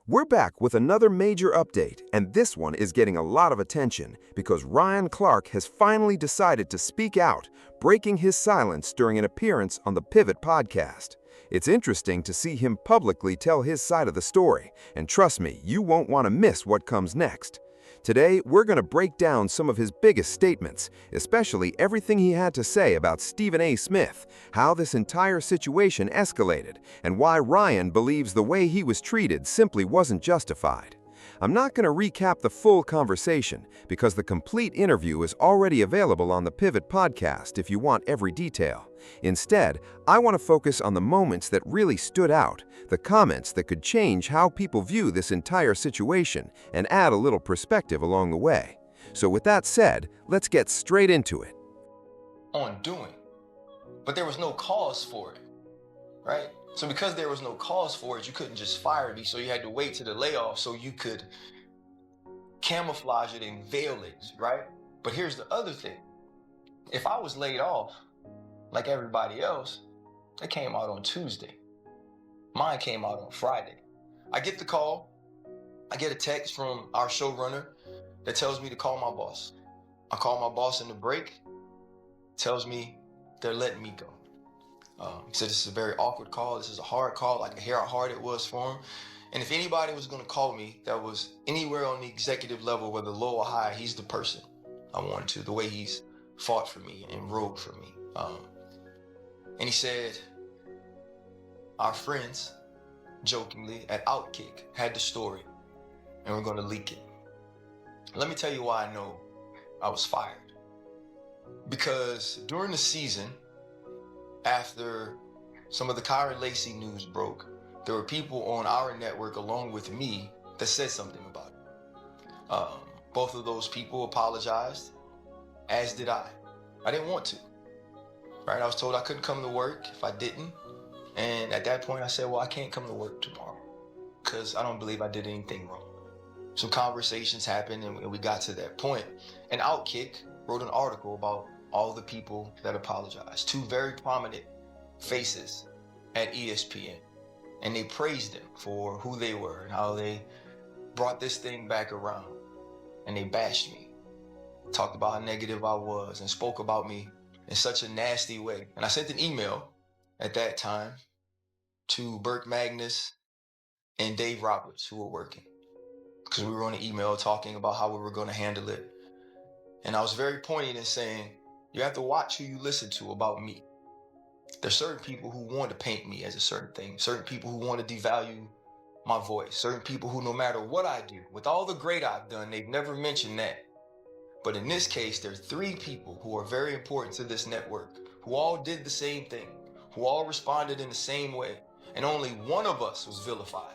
We're back with another major update, and this one is getting a lot of attention because Ryan Clark has finally decided to speak out, breaking his silence during an appearance on the Pivot podcast. It's interesting to see him publicly tell his side of the story, and trust me, you won't want to miss what comes next. Today, we're going to break down some of his biggest statements, especially everything he had to say about Stephen A. Smith, how this entire situation escalated, and why Ryan believes the way he was treated simply wasn't justified. I'm not going to recap the full conversation because the complete interview is already available on the Pivot podcast if you want every detail. Instead, I want to focus on the moments that really stood out, the comments that could change how people view this entire situation, and add a little perspective along the way. So with that said, let's get straight into it. On doing, but there was no cause for it, right? So because there was no cause for it, you couldn't just fire me, so you had to wait to the layoff so you could camouflage it and veil it, right? But here's the other thing. If I was laid off, like everybody else, it came out on Tuesday. Mine came out on Friday. I get the call. I get a text from our showrunner that tells me to call my boss. I call my boss in the break, tells me they're letting me go. He said this is a very awkward call. This is a hard call. I can hear how hard it was for him. And if anybody was going to call me that was anywhere on the executive level, whether low or high, he's the person I wanted to, the way he's fought for me and rode for me. And he said, our friends, jokingly, at Outkick had the story and we're going to leak it. Let me tell you why I know I was fired. Because during the season, after some of the Kyron Lacey news broke, there were people on our network along with me that said something about it. Both of those people apologized, as did I. I didn't want to, right? I was told I couldn't come to work if I didn't. And at that point I said, well, I can't come to work tomorrow because I don't believe I did anything wrong. Some conversations happened and we got to that point. And Outkick wrote an article about all the people that apologized, two very prominent faces at ESPN. And they praised them for who they were and how they brought this thing back around. And they bashed me, talked about how negative I was and spoke about me in such a nasty way. And I sent an email at that time to Burke Magnus and Dave Roberts, who were working, because we were on an email talking about how we were going to handle it. And I was very poignant in saying, you have to watch who you listen to about me. There's certain people who want to paint me as a certain thing, certain people who want to devalue my voice, certain people who, no matter what I do, with all the great I've done, they've never mentioned that. But in this case, there's three people who are very important to this network, who all did the same thing, who all responded in the same way, and only one of us was vilified.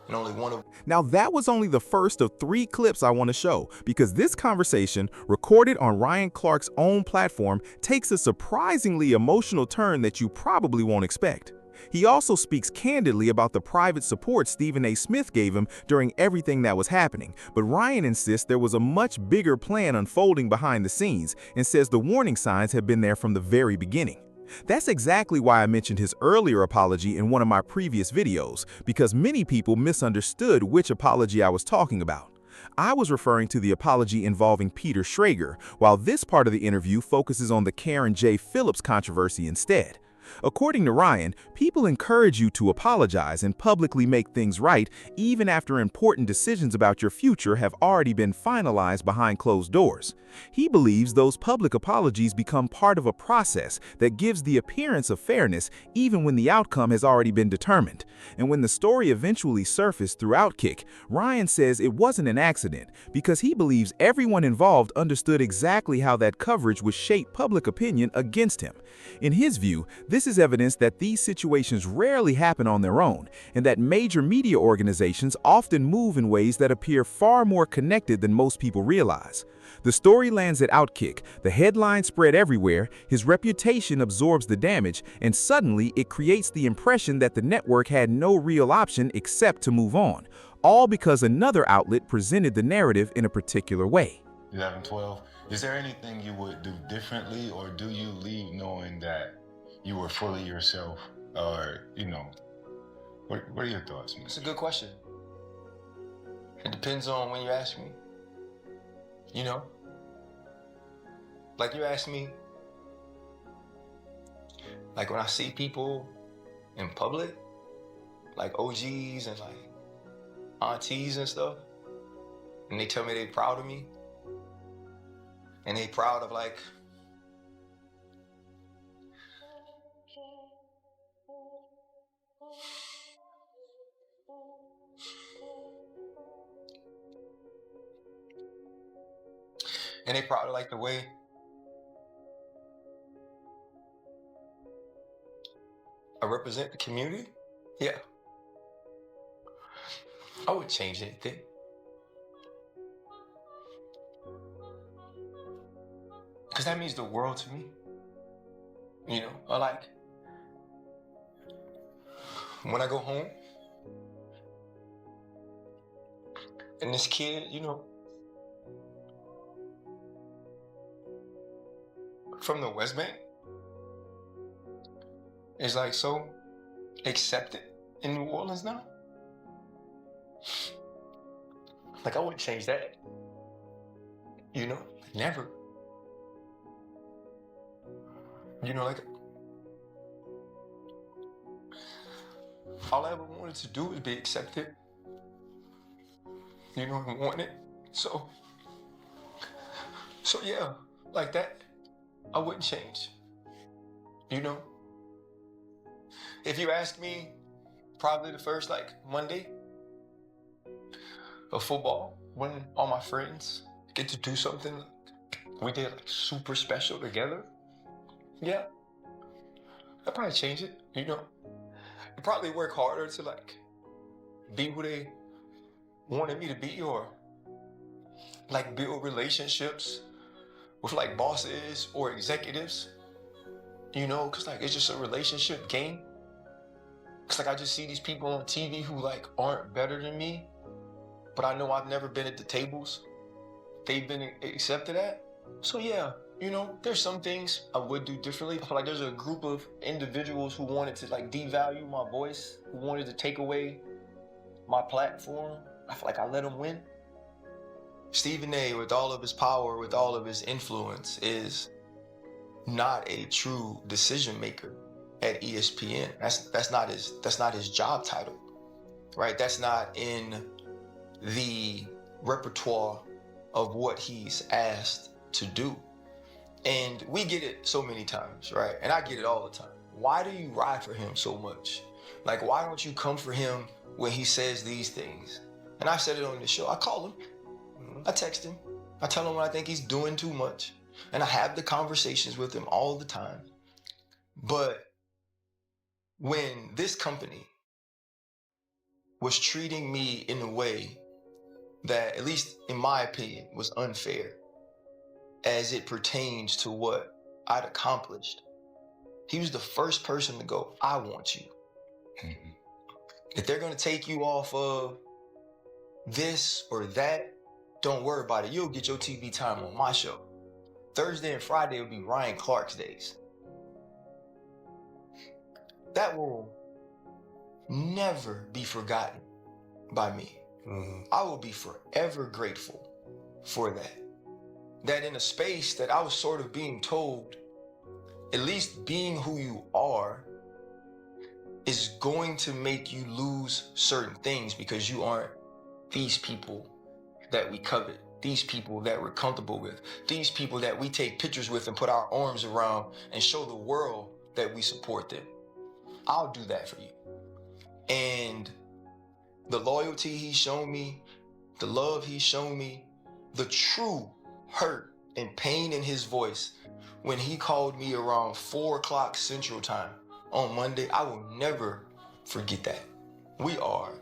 And only one of Now that was only the first of 3 clips I want to show because this conversation, recorded on Ryan Clark's own platform, takes a surprisingly emotional turn that you probably won't expect. He also speaks candidly about the private support Stephen A. Smith gave him during everything that was happening, but Ryan insists there was a much bigger plan unfolding behind the scenes and says the warning signs have been there from the very beginning. That's exactly why I mentioned his earlier apology in one of my previous videos, because many people misunderstood which apology I was talking about. I was referring to the apology involving Peter Schrager, while this part of the interview focuses on the Karen J. Phillips controversy instead. According to Ryan, people encourage you to apologize and publicly make things right even after important decisions about your future have already been finalized behind closed doors. He believes those public apologies become part of a process that gives the appearance of fairness even when the outcome has already been determined. And when the story eventually surfaced through Outkick, Ryan says it wasn't an accident because he believes everyone involved understood exactly how that coverage would shape public opinion against him. In his view, this is evidence that these situations rarely happen on their own, and that major media organizations often move in ways that appear far more connected than most people realize. The story lands at Outkick, the headline spread everywhere, his reputation absorbs the damage, and suddenly it creates the impression that the network had no real option except to move on, all because another outlet presented the narrative in a particular way. 11, 12. Is there anything you would do differently, or do you leave knowing that you were fully yourself? Or, what are your thoughts, man? It's a good question. It depends on when you ask me. You know? Like you ask me, like when I see people in public, like OGs and like aunties and stuff, and they tell me they proud of me, and they proud of like and they proud of like the way I represent the community. Yeah, I wouldn't change anything. Because that means the world to me. You know, or like when I go home and this kid, you know, from the West Bank is like so accepted in New Orleans now. Like I wouldn't change that. You know, never. You know, like all I ever wanted to do was be accepted. You know, and want it. So yeah, like that, I wouldn't change. You know? If you ask me, probably the first like Monday of football, when all my friends get to do something we did like super special together, yeah, I'd probably change it, you know? I'd probably work harder to like be who they wanted me to be, or like build relationships with like bosses or executives, you know, cause like it's just a relationship game. Cause like I just see these people on TV who like aren't better than me, but I know I've never been at the tables they've been accepted at. So yeah, you know, there's some things I would do differently. I feel like there's a group of individuals who wanted to like devalue my voice, who wanted to take away my platform. I feel like I let them win. Stephen A, with all of his power, with all of his influence, is not a true decision maker at ESPN. That's not his job title, right? That's not in the repertoire of what he's asked to do. And we get it so many times, right? And I get it all the time. Why do you ride for him so much? Like, why don't you come for him when he says these things? And I said it on the show. I call him. I text him. I tell him when I think he's doing too much. And I have the conversations with him all the time. But when this company was treating me in a way that, at least in my opinion, was unfair as it pertains to what I'd accomplished, he was the first person to go, I want you. Mm-hmm. If they're gonna take you off of this or that, don't worry about it. You'll get your TV time on my show. Thursday and Friday will be Ryan Clark's days. That will never be forgotten by me. Mm-hmm. I will be forever grateful for that. That in a space that I was sort of being told, at least being who you are is going to make you lose certain things because you aren't these people that we covet, these people that we're comfortable with, these people that we take pictures with and put our arms around and show the world that we support them. I'll do that for you. And the loyalty he's shown me, the love he's shown me, the true hurt and pain in his voice when he called me around 4 o'clock Central Time on Monday, I will never forget that. We are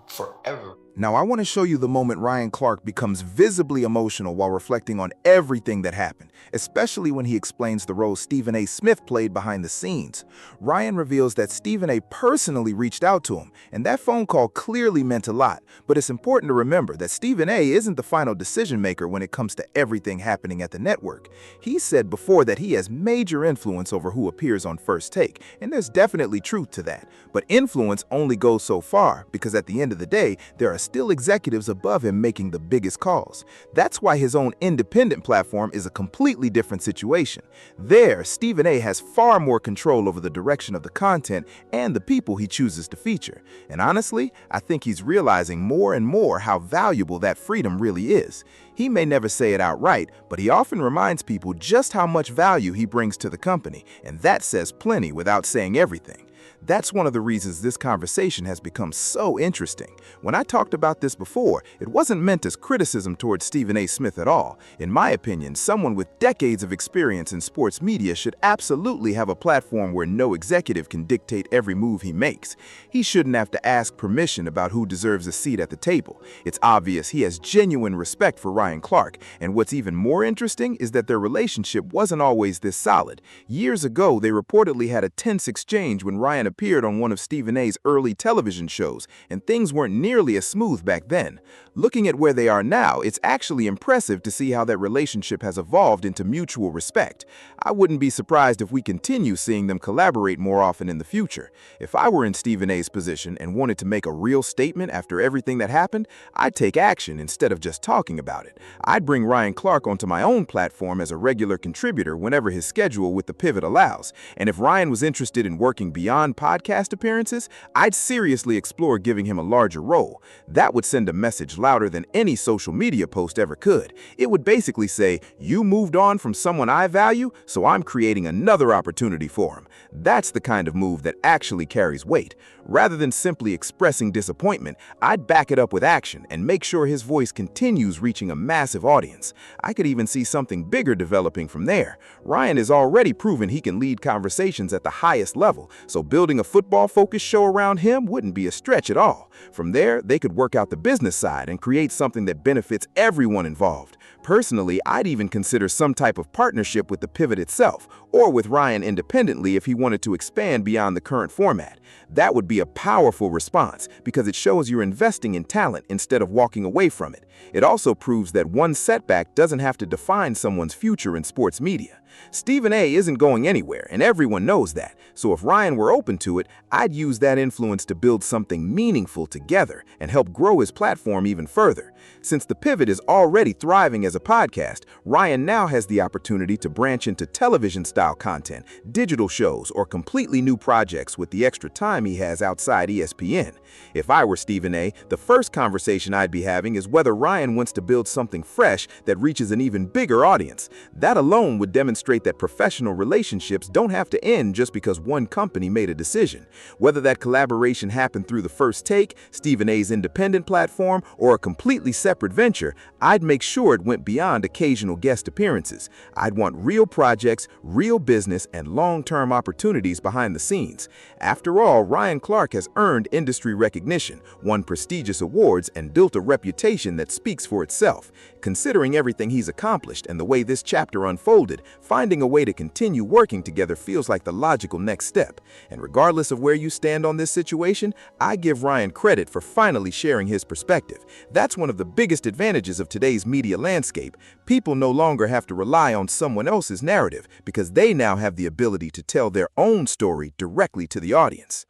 forever. Now, I want to show you the moment Ryan Clark becomes visibly emotional while reflecting on everything that happened, especially when he explains the role Stephen A. Smith played behind the scenes. Ryan reveals that Stephen A. personally reached out to him, and that phone call clearly meant a lot. But it's important to remember that Stephen A. isn't the final decision maker when it comes to everything happening at the network. He said before that he has major influence over who appears on First Take, and there's definitely truth to that. But influence only goes so far, because at the end of the day, there are still executives above him making the biggest calls. That's why his own independent platform is a completely different situation. There, Stephen A. has far more control over the direction of the content and the people he chooses to feature. And honestly, I think he's realizing more and more how valuable that freedom really is. He may never say it outright, but he often reminds people just how much value he brings to the company, and that says plenty without saying everything. That's one of the reasons this conversation has become so interesting. When I talked about this before, it wasn't meant as criticism towards Stephen A. Smith at all. In my opinion, someone with decades of experience in sports media should absolutely have a platform where no executive can dictate every move he makes. He shouldn't have to ask permission about who deserves a seat at the table. It's obvious he has genuine respect for Ryan Clark, and what's even more interesting is that their relationship wasn't always this solid. Years ago, they reportedly had a tense exchange when Ryan appeared on one of Stephen A.'s early television shows, and things weren't nearly as smooth back then. Looking at where they are now, it's actually impressive to see how that relationship has evolved into mutual respect. I wouldn't be surprised if we continue seeing them collaborate more often in the future. If I were in Stephen A.'s position and wanted to make a real statement after everything that happened, I'd take action instead of just talking about it. I'd bring Ryan Clark onto my own platform as a regular contributor whenever his schedule with The Pivot allows. And if Ryan was interested in working beyond podcast appearances, I'd seriously explore giving him a larger role. That would send a message louder than any social media post ever could. It would basically say, "You moved on from someone I value, so I'm creating another opportunity for him." That's the kind of move that actually carries weight. Rather than simply expressing disappointment, I'd back it up with action and make sure his voice continues reaching a massive audience. I could even see something bigger developing from there. Ryan has already proven he can lead conversations at the highest level, so building a football-focused show around him wouldn't be a stretch at all. From there, they could work out the business side and create something that benefits everyone involved. Personally, I'd even consider some type of partnership with The Pivot itself, or with Ryan independently if he wanted to expand beyond the current format. That would be a powerful response because it shows you're investing in talent instead of walking away from it. It also proves that one setback doesn't have to define someone's future in sports media. Stephen A. isn't going anywhere, and everyone knows that. So if Ryan were open to it, I'd use that influence to build something meaningful together and help grow his platform even further. Since The Pivot is already thriving as a podcast, Ryan now has the opportunity to branch into television-style content, digital shows, or completely new projects with the extra time he has outside ESPN. If I were Stephen A., the first conversation I'd be having is whether Ryan wants to build something fresh that reaches an even bigger audience. That alone would demonstrate that professional relationships don't have to end just because one company made a decision. Whether that collaboration happened through The First Take, Stephen A.'s independent platform, or a completely separate venture, I'd make sure it went beyond occasional guest appearances. I'd want real projects, real business, and long-term opportunities behind the scenes. After all, Ryan Clark has earned industry recognition, won prestigious awards, and built a reputation that speaks for itself. Considering everything he's accomplished and the way this chapter unfolded, finding a way to continue working together feels like the logical next step. And regardless of where you stand on this situation, I give Ryan credit for finally sharing his perspective. That's one of the biggest advantages of today's media landscape. People no longer have to rely on someone else's narrative because they now have the ability to tell their own story directly to the audience.